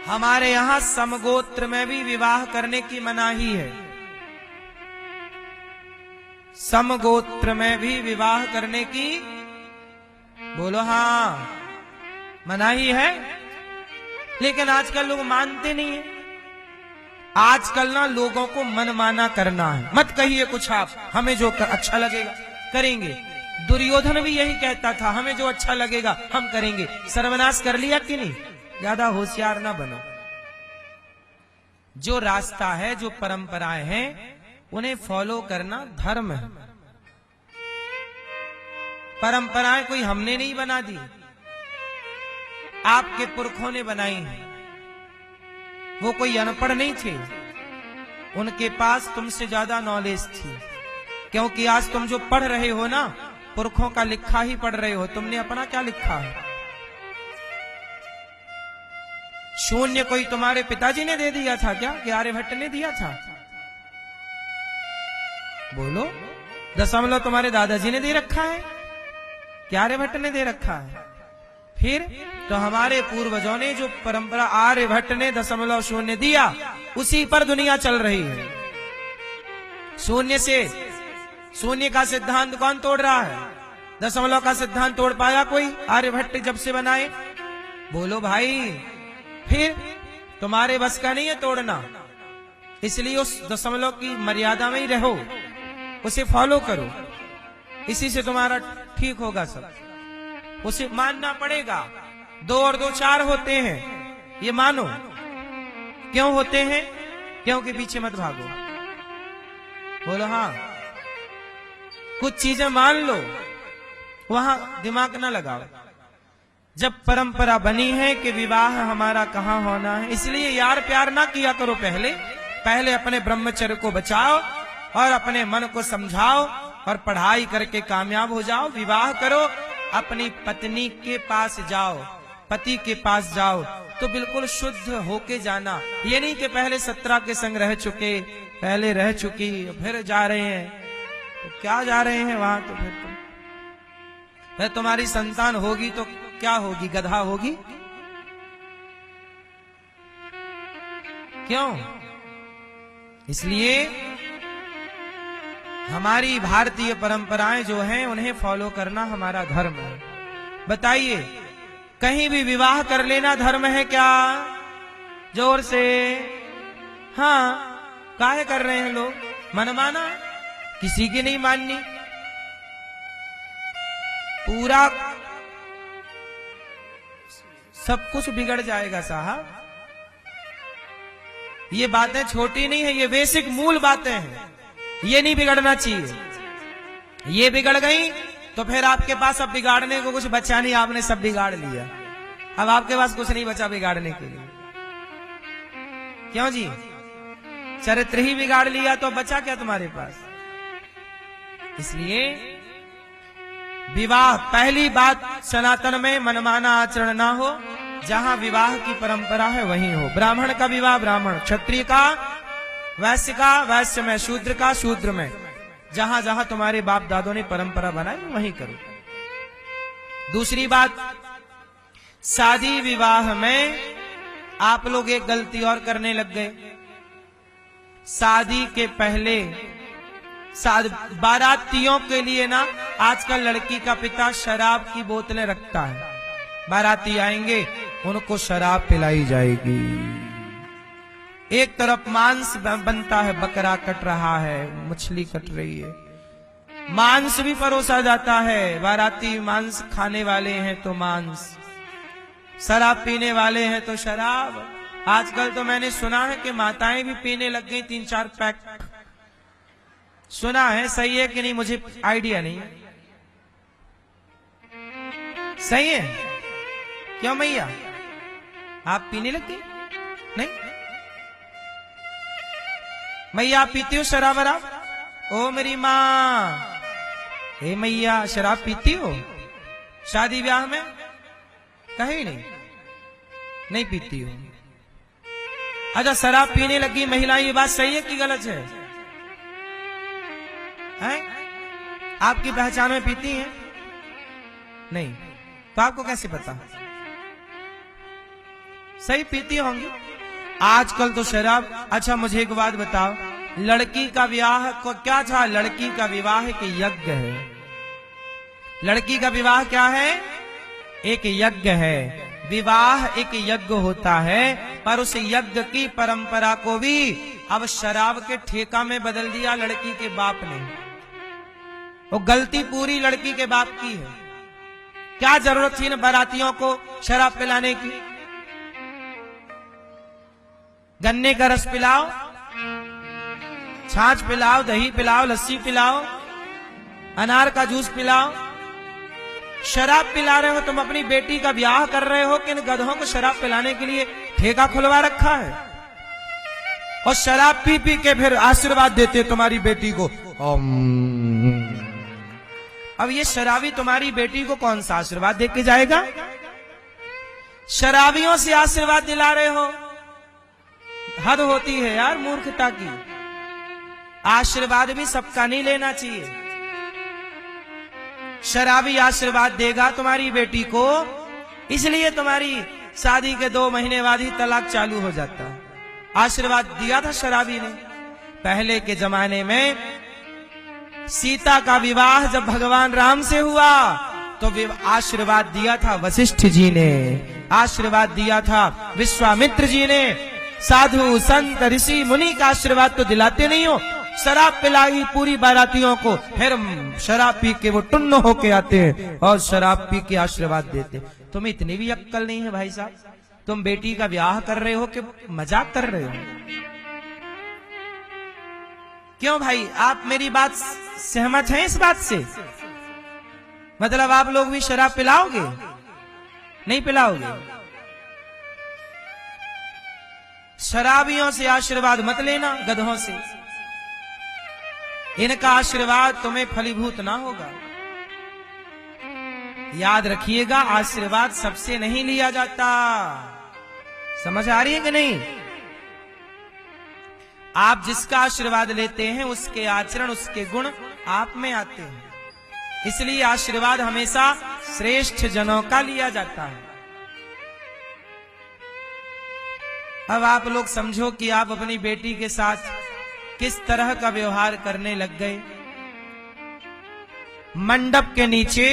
हमारे यहां समगोत्र में भी विवाह करने की मनाही है। समगोत्र में भी विवाह करने की, बोलो हाँ, मनाही है। लेकिन आजकल लोग मानते नहीं है। आजकल ना लोगों को मनमाना करना है। मत कहिए कुछ आप, हमें जो अच्छा लगेगा करेंगे। दुर्योधन भी यही कहता था, हमें जो अच्छा लगेगा हम करेंगे। सर्वनाश कर लिया कि नहीं? ज्यादा होशियार ना बनो। जो रास्ता है, जो परंपराएं हैं, उन्हें फॉलो करना धर्म है। परंपराएं कोई हमने नहीं बना दी, आपके पुरखों ने बनाई हैं। वो कोई अनपढ़ नहीं थे, उनके पास तुमसे ज्यादा नॉलेज थी। क्योंकि आज तुम जो पढ़ रहे हो ना, पुरखों का लिखा ही पढ़ रहे हो, तुमने अपना क्या लिखा है? शून्य कोई तुम्हारे पिताजी ने दे दिया था क्या, कि आर्यभट्ट ने दिया था? बोलो। दशमलव तुम्हारे दादाजी ने दे रखा है, क्या आर्यभट्ट ने दे रखा है? फिर तो हमारे पूर्वजों ने जो परंपरा आर्यभट्ट ने 0.0 दिया, उसी पर दुनिया चल रही है। शून्य से, शून्य का सिद्धांत कौन तोड़ रहा है? दशमलव का सिद्धांत तोड़ पाया कोई आर्यभट्ट जब से बनाए? बोलो भाई। फिर तुम्हारे बस का नहीं है तोड़ना, इसलिए उस दशमलव की मर्यादा में ही रहो, उसे फॉलो करो, इसी से तुम्हारा ठीक होगा सब। उसे मानना पड़ेगा। 2 और 2 4 होते हैं, ये मानो। क्यों होते हैं? क्योंकि पीछे मत भागो। बोलो हाँ। कुछ चीजें मान लो, वहां दिमाग ना लगाओ। जब परंपरा बनी है कि विवाह हमारा कहां होना है, इसलिए यार प्यार ना किया करो। पहले अपने ब्रह्मचर्य को बचाओ और अपने मन को समझाओ और पढ़ाई करके कामयाब हो जाओ। विवाह करो, अपनी पत्नी के पास जाओ, पति के पास जाओ तो बिल्कुल शुद्ध होके जाना। ये नहीं कि पहले 17 के संग रह चुके, पहले रह चुकी, फिर जा रहे हैं। तो क्या जा रहे हैं वहां? तो फिर तुम्हारी संतान होगी तो क्या होगी? गधा होगी? क्यों? इसलिए हमारी भारतीय परंपराएं जो हैं, उन्हें फॉलो करना हमारा धर्म है। बताइए, कहीं भी विवाह कर लेना धर्म है क्या? जोर से हाँ। काहे कर रहे हैं लोग? मनमाना, किसी की नहीं माननी। पूरा सब कुछ बिगड़ जाएगा साहब। ये बातें छोटी नहीं है, ये बेसिक मूल बातें हैं। ये नहीं बिगड़ना चाहिए। ये बिगड़ गई तो फिर आपके पास अब बिगाड़ने को कुछ बचा नहीं, आपने सब बिगाड़ लिया। अब आपके पास कुछ नहीं बचा बिगाड़ने के लिए। क्यों जी? चरित्र ही बिगाड़ लिया तो बचा क्या तुम्हारे पास? इसलिए विवाह, पहली बात, सनातन में मनमाना आचरण ना हो। जहां विवाह की परंपरा है वहीं हो। ब्राह्मण का विवाह ब्राह्मण, क्षत्रिय का, वैश्य का वैश्य में, शूद्र का शूद्र में। जहां जहां तुम्हारे बाप दादों ने परंपरा बनाई वहीं करो। दूसरी बात, शादी विवाह में आप लोग एक गलती और करने लग गए। शादी के पहले बारातियों के लिए ना आजकल लड़की का पिता शराब की बोतलें रखता है। बाराती आएंगे, उनको शराब पिलाई जाएगी। एक तरफ मांस बनता है, बकरा कट रहा है, मछली कट रही है, मांस भी परोसा जाता है। बाराती मांस खाने वाले हैं तो मांस, शराब पीने वाले हैं तो शराब। आजकल तो मैंने सुना है कि माताएं भी पीने लग गई 3-4 पैक। सुना है, सही है कि नहीं मुझे आइडिया नहीं है। सही है? क्यों मैया, आप पीने लग गई? नहीं मैया, आप पीती हो शराब? ओ मेरी माँ, हे मैया, शराब पीती हो शादी ब्याह में? कहीं नहीं पीती हो। अच्छा, शराब पीने लगी महिला, ये बात सही है कि गलत है? हैं? आपकी पहचान में पीती हैं? नहीं, तो आपको कैसे पता? सही पीती होंगी। आजकल तो शराब। अच्छा मुझे एक बात बताओ, लड़की का विवाह को क्या था? लड़की का विवाह एक यज्ञ है। लड़की का विवाह क्या है? एक यज्ञ है। विवाह एक यज्ञ होता है, पर उस यज्ञ की परंपरा को भी अब शराब के ठेका में बदल दिया लड़की के बाप ने। वो गलती पूरी लड़की के बाप की है। क्या जरूरत थी न बारातियों को शराब पिलाने की? गन्ने का रस पिलाओ, छाछ पिलाओ, दही पिलाओ, लस्सी पिलाओ, अनार का जूस पिलाओ। शराब पिला रहे हो तुम, अपनी बेटी का ब्याह कर रहे हो कि इन गधों को शराब पिलाने के लिए ठेका खुलवा रखा है? और शराब पी पी के फिर आशीर्वाद देते तुम्हारी बेटी को। अब ये शराबी तुम्हारी बेटी को कौन सा आशीर्वाद दे के जाएगा? शराबियों से आशीर्वाद दिला रहे हो। हद होती है यार मूर्खता की। आशीर्वाद भी सबका नहीं लेना चाहिए। शराबी आशीर्वाद देगा तुम्हारी बेटी को, इसलिए तुम्हारी शादी के 2 महीने बाद ही तलाक चालू हो जाता। आशीर्वाद दिया था शराबी ने। पहले के जमाने में सीता का विवाह जब भगवान राम से हुआ तो आशीर्वाद दिया था वशिष्ठ जी ने, आशीर्वाद दिया था विश्वामित्र जी ने। साधु संत ऋषि मुनि का आशीर्वाद तो दिलाते नहीं हो। शराब पिलाई पूरी बारातियों को, फिर शराब पी के वो टुन्न होके आते हैं और शराब पी के आशीर्वाद देते। तुम्हें इतनी भी अक्कल नहीं है भाई साहब? तुम बेटी का ब्याह कर रहे हो कि मजाक कर रहे हो? क्यों भाई, आप मेरी बात सहमत हैं इस बात से? मतलब आप लोग भी शराब पिलाओगे? नहीं पिलाओगे? शराबियों से आशीर्वाद मत लेना, गधों से। इनका आशीर्वाद तुम्हें फलीभूत ना होगा। याद रखिएगा, आशीर्वाद सबसे नहीं लिया जाता। समझ आ रही है कि नहीं? आप जिसका आशीर्वाद लेते हैं उसके आचरण, उसके गुण आप में आते हैं। इसलिए आशीर्वाद हमेशा श्रेष्ठ जनों का लिया जाता है। अब आप लोग समझो कि आप अपनी बेटी के साथ किस तरह का व्यवहार करने लग गए। मंडप के नीचे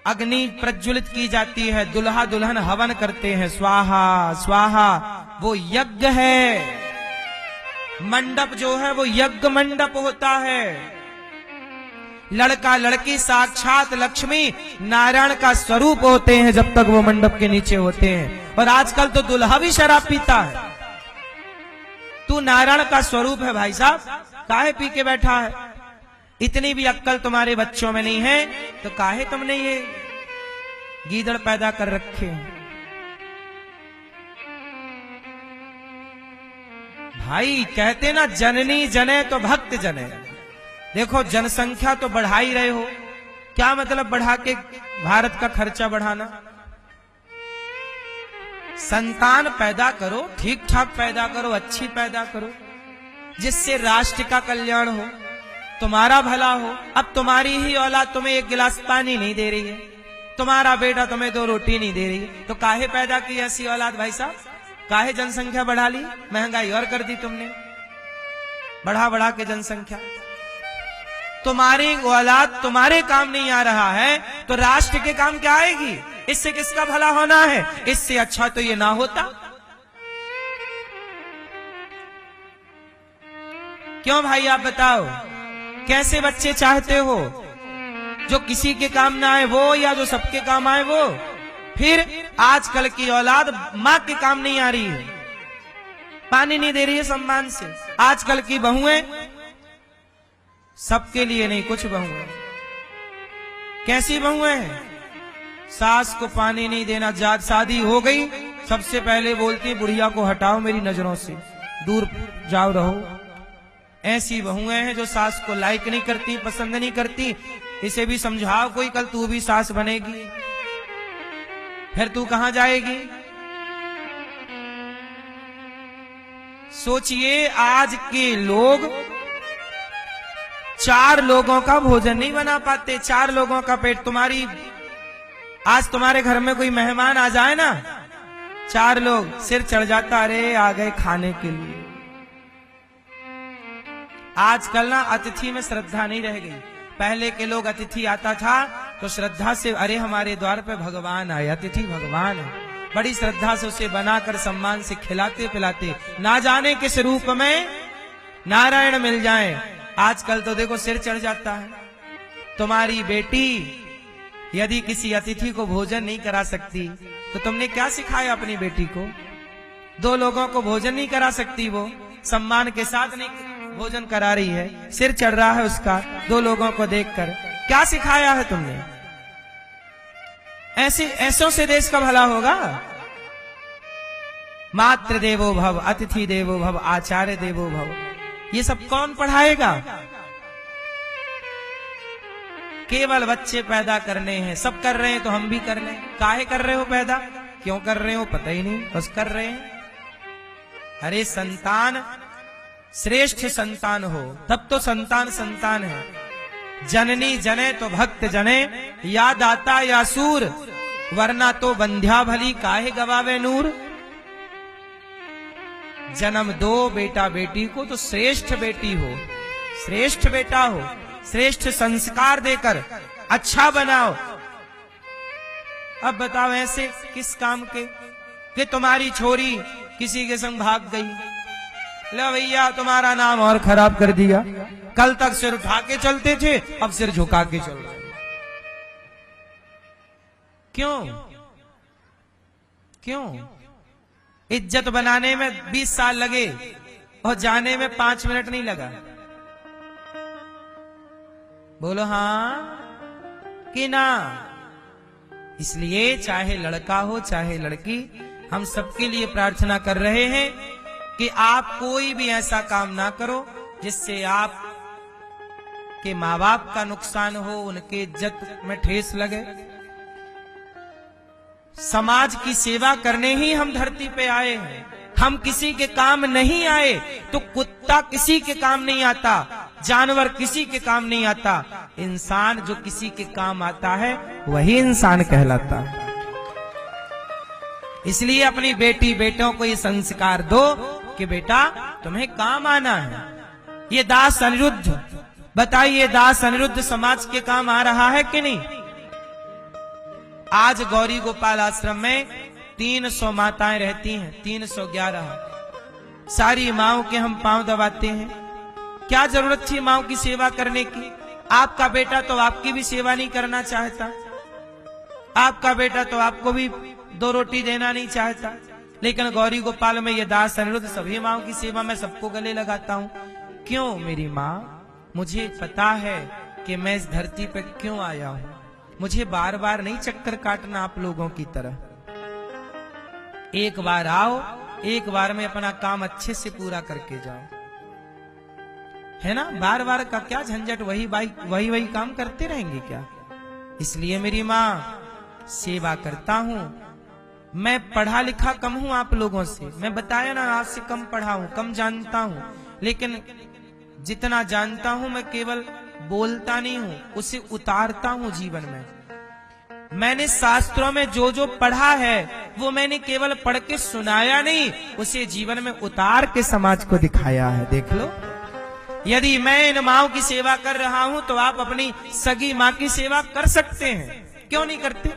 अग्नि प्रज्वलित की जाती है, दुल्हा दुल्हन हवन करते हैं, स्वाहा स्वाहा। वो यज्ञ है। मंडप जो है वो यज्ञ मंडप होता है। लड़का लड़की साक्षात लक्ष्मी नारायण का स्वरूप होते हैं जब तक वो मंडप के नीचे होते हैं। और आजकल तो दुल्हा भी शराब पीता है। तू नारायण का स्वरूप है भाई साहब, काहे पी के बैठा है? इतनी भी अक्कल तुम्हारे बच्चों में नहीं है तो काहे तुमने ये गीदड़ पैदा कर रखे हैं? भाई कहते ना, जननी जने तो भक्त जने। देखो जनसंख्या तो बढ़ा ही रहे हो, क्या मतलब बढ़ा के भारत का खर्चा बढ़ाना? संतान पैदा करो, ठीक ठाक पैदा करो, अच्छी पैदा करो, जिससे राष्ट्र का कल्याण हो, तुम्हारा भला हो। अब तुम्हारी ही औलाद तुम्हें 1 गिलास पानी नहीं दे रही है, तुम्हारा बेटा तुम्हें 2 रोटी नहीं दे रही है, तो काहे पैदा की ऐसी औलाद भाई साहब? काहे जनसंख्या बढ़ा ली? महंगाई और कर दी तुमने, बढ़ा बढ़ा के जनसंख्या। तुम्हारी औलाद तुम्हारे काम नहीं आ रहा है तो राष्ट्र के काम क्या आएगी? इससे किसका भला होना है? इससे अच्छा तो ये ना होता। क्यों भाई आप बताओ, कैसे बच्चे चाहते हो? जो किसी के काम ना आए वो, या जो सबके काम आए वो? फिर आजकल की औलाद मां के काम नहीं आ रही है, पानी नहीं दे रही है सम्मान से। आजकल की बहुएं सबके लिए नहीं, कुछ बहुएं। कैसी बहुएं हैं? सास को पानी नहीं देना, शादी हो गई सबसे पहले बोलती बुढ़िया को हटाओ मेरी नजरों से, दूर जाओ रहो। ऐसी बहुएं हैं जो सास को लाइक नहीं करती, पसंद नहीं करती। इसे भी समझाओ कोई, कल तू भी सास बनेगी, फिर तू कहां जाएगी? सोचिए, आज के लोग 4 लोगों का भोजन नहीं बना पाते। 4 लोगों का पेट। आज तुम्हारे घर में कोई मेहमान आ जाए ना, 4 लोग, सिर चढ़ जाता, अरे आ गए खाने के लिए। आजकल ना अतिथि में श्रद्धा नहीं रह गई। पहले के लोग अतिथि आता था तो श्रद्धा से, अरे हमारे द्वार पे भगवान आए, अतिथि भगवान है, बड़ी श्रद्धा से उसे बनाकर सम्मान से खिलाते पिलाते, ना जाने किस रूप में नारायण मिल जाए। आजकल तो देखो सिर चढ़ जाता है। तुम्हारी बेटी यदि किसी अतिथि को भोजन नहीं करा सकती तो तुमने क्या सिखाया अपनी बेटी को? 2 लोगों को भोजन नहीं करा सकती, वो सम्मान के साथ नहीं भोजन करा रही है, सिर चढ़ रहा है उसका 2 लोगों को देखकर, क्या सिखाया है तुमने? ऐसों से देश का भला होगा? मातृ देवो भव, अतिथि देवो भव, आचार्य देवो भव, ये सब कौन पढ़ाएगा? केवल बच्चे पैदा करने हैं, सब कर रहे हैं तो हम भी कर लें। काहे कर रहे हो पैदा, क्यों कर रहे हो पता ही नहीं, बस कर रहे हैं। अरे संतान श्रेष्ठ संतान हो तब तो संतान संतान है। जननी जने तो भक्त जने, या दाता या सूर, वरना तो बंध्या भली काहे गवावे नूर। जन्म दो बेटा बेटी को तो श्रेष्ठ बेटी हो, श्रेष्ठ बेटा हो, श्रेष्ठ संस्कार देकर अच्छा बनाओ। अब बताओ ऐसे किस काम के कि तुम्हारी छोरी किसी के संग भाग गई, लो भैया तुम्हारा नाम और खराब कर दिया। कल तक सिर उठा के चलते थे, अब सिर झुका के चल रहे। क्यों क्यों? इज्जत बनाने में 20 साल लगे और जाने में 5 मिनट नहीं लगा। बोलो हाँ कि ना? इसलिए चाहे लड़का हो चाहे लड़की, हम सबके लिए प्रार्थना कर रहे हैं कि आप कोई भी ऐसा काम ना करो जिससे आप के माँ बाप का नुकसान हो, उनके इज्जत में ठेस लगे। समाज की सेवा करने ही हम धरती पे आए हैं, हम किसी के काम नहीं आए। तो कुत्ता किसी के काम नहीं आता, जानवर किसी के काम नहीं आता, इंसान जो किसी के काम आता है वही इंसान कहलाता है। इसलिए अपनी बेटी बेटों को ये संस्कार दो कि बेटा तुम्हें काम आना है। ये दास अनिरुद्ध, बताइए दास अनिरुद्ध समाज के काम आ रहा है कि नहीं? आज गौरी गोपाल आश्रम में 300 माताएं रहती हैं, 311। सारी माओं के हम पांव दबाते हैं। क्या जरूरत थी माओं की सेवा करने की? आपका बेटा तो आपकी भी सेवा नहीं करना चाहता, आपका बेटा तो आपको भी 2 रोटी देना नहीं चाहता, लेकिन गौरी गोपाल में ये दास अनिरुद्ध सभी माओं की सेवा में सबको गले लगाता हूं। क्यों मेरी माँ? मुझे पता है कि मैं इस धरती पर क्यों आया हूं। मुझे बार बार नहीं चक्कर काटना आप लोगों की तरह। एक बार आओ, एक बार में अपना काम अच्छे से पूरा करके जाओ, है ना? बार बार का क्या झंझट, वही काम करते रहेंगे क्या? इसलिए मेरी माँ सेवा करता हूं। मैं पढ़ा लिखा कम हूं आप लोगों से, मैं बताया ना आपसे कम पढ़ा हूं, कम जानता हूं, लेकिन जितना जानता हूं मैं केवल बोलता नहीं हूं, उसे उतारता हूं जीवन में। मैंने शास्त्रों में जो जो पढ़ा है वो मैंने केवल पढ़ के सुनाया नहीं, उसे जीवन में उतार के समाज को दिखाया है। देख लो, यदि मैं इन माओं की सेवा कर रहा हूं तो आप अपनी सगी मां की सेवा कर सकते हैं, क्यों नहीं करते?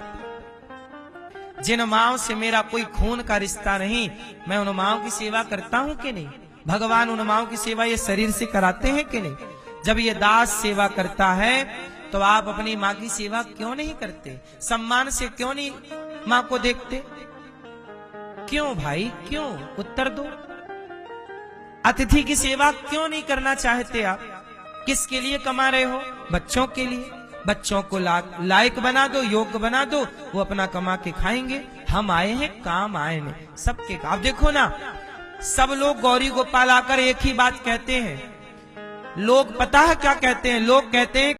जिन माओं से मेरा कोई खून का रिश्ता नहीं, मैं उन माओं की सेवा करता हूं कि नहीं? भगवान उन माओं की सेवा ये शरीर से कराते हैं कि नहीं? जब ये दास सेवा करता है तो आप अपनी माँ की सेवा क्यों नहीं करते? सम्मान से क्यों नहीं माँ को देखते? क्यों भाई, क्यों? उत्तर दो। अतिथि की सेवा क्यों नहीं करना चाहते आप? किसके लिए कमा रहे हो? बच्चों के लिए। बच्चों को लायक बना दो, योग्य बना दो, वो अपना कमा के खाएंगे। हम आए हैं काम आए नहीं, सबके काम। अब देखो ना, सब लोग गौरी गोपाल आकर एक ही बात कहते हैं। लोग पता है क्या कहते हैं? लोग कहते हैं